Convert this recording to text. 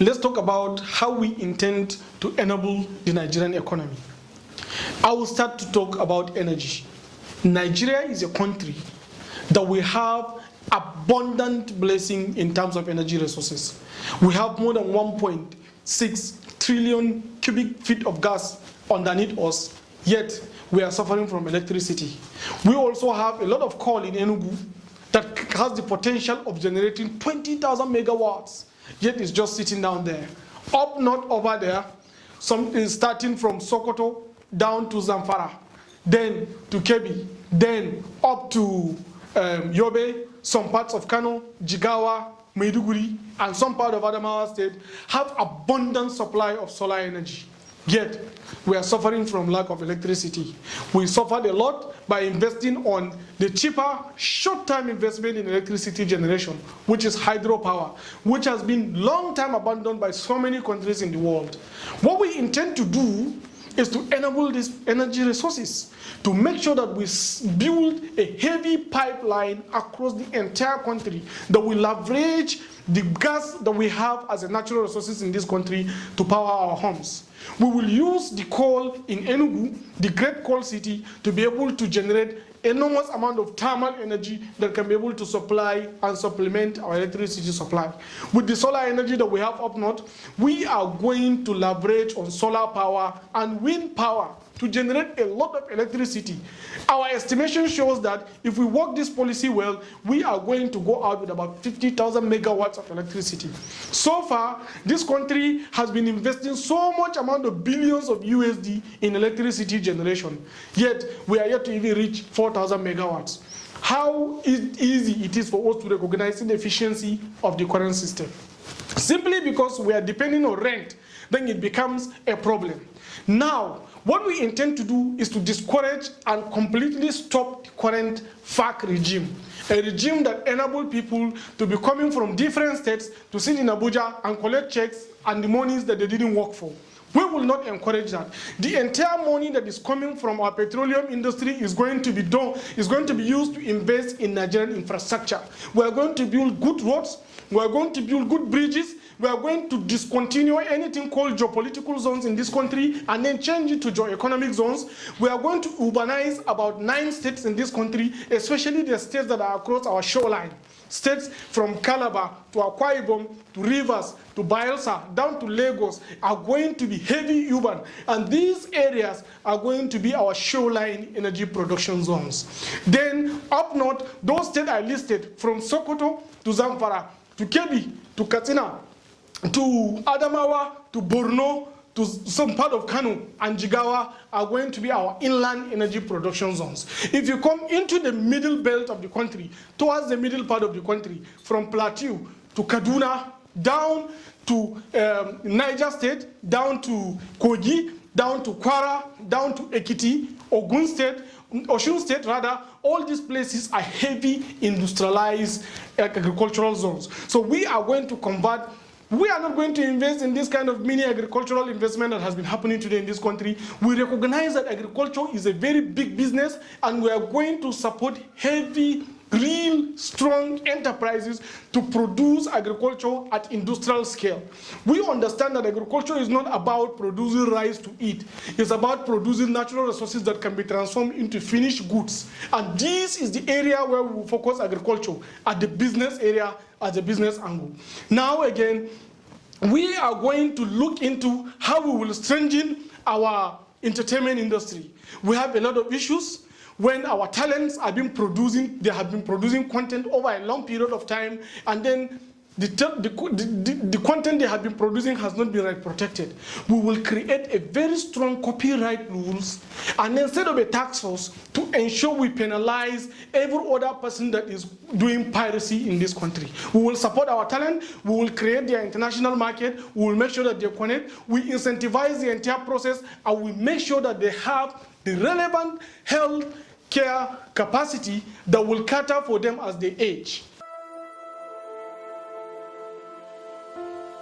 let's talk about how we intend to enable the Nigerian economy. I will start to talk about energy. Nigeria is a country that we have abundant blessing in terms of energy resources. We have more than 1.6 trillion cubic feet of gas underneath us, yet we are suffering from electricity. We also have a lot of coal in Enugu that has the potential of generating 20,000 megawatts, yet it's just sitting down there. Up north over there, starting from Sokoto down to Zamfara, then to Kebbi, then up to Yobe, some parts of Kano, Jigawa, Maiduguri, and some part of Adamawa State have abundant supply of solar energy. Yet, we are suffering from lack of electricity. We suffered a lot by investing on the cheaper, short-term investment in electricity generation, which is hydropower, which has been long time abandoned by so many countries in the world. What we intend to do is to enable these energy resources, to make sure that we build a heavy pipeline across the entire country that will leverage the gas that we have as a natural resources in this country to power our homes. We will use the coal in Enugu, the great coal city, to be able to generate enormous amount of thermal energy that can be able to supply and supplement our electricity supply. With the solar energy that we have up north, we are going to leverage on solar power and wind power to generate a lot of electricity. Our estimation shows that if we work this policy well, we are going to go out with about 50,000 megawatts of electricity. So far, this country has been investing so much amount of billions of USD in electricity generation, yet we are yet to even reach 4,000 megawatts. How easy it is for us to recognize the efficiency of the current system? Simply because we are depending on rent, then it becomes a problem. Now, what we intend to do is to discourage and completely stop the current FAC regime, a regime that enables people to be coming from different states to sit in Abuja and collect checks and the monies that they didn't work for. We will not encourage that. The entire money that is coming from our petroleum industry is going to be used to invest in Nigerian infrastructure. We are going to build good roads, we are going to build good bridges, we are going to discontinue anything called geopolitical zones in this country and then change it to geo-economic zones. We are going to urbanize about 9 states in this country, especially the states that are across our shoreline. States from Calabar to Akwa Ibom to Rivers to Bayelsa down to Lagos are going to be heavy urban, and these areas are going to be our shoreline energy production zones. Then up north, those states I listed from Sokoto to Zamfara to Kebbi to Katsina to Adamawa to Borno to some part of Kano and Jigawa are going to be our inland energy production zones. If you come into the middle belt of the country, towards the middle part of the country, from Plateau to Kaduna, down to Niger State, down to Kogi, down to Kwara, down to Ekiti, Ogun State, Osun State rather, all these places are heavy industrialized agricultural zones. So we are going to convert. We are not going to invest in this kind of mini agricultural investment that has been happening today in this country. We recognize that agriculture is a very big business, and we are going to support heavy, real, strong enterprises to produce agriculture at industrial scale. We understand that agriculture is not about producing rice to eat. It's about producing natural resources that can be transformed into finished goods. And this is the area where we will focus agriculture at the business area, as a business angle. Now again, we are going to look into how we will strengthen our entertainment industry. We have a lot of issues. When our talents have been producing content over a long period of time, and then the content they have been producing has not been right protected. We will create a very strong copyright rules and then set up a task force to ensure we penalize every other person that is doing piracy in this country. We will support our talent, we will create their international market, we will make sure that they connect, we incentivize the entire process, and we make sure that they have the relevant health care capacity that will cater for them as they age.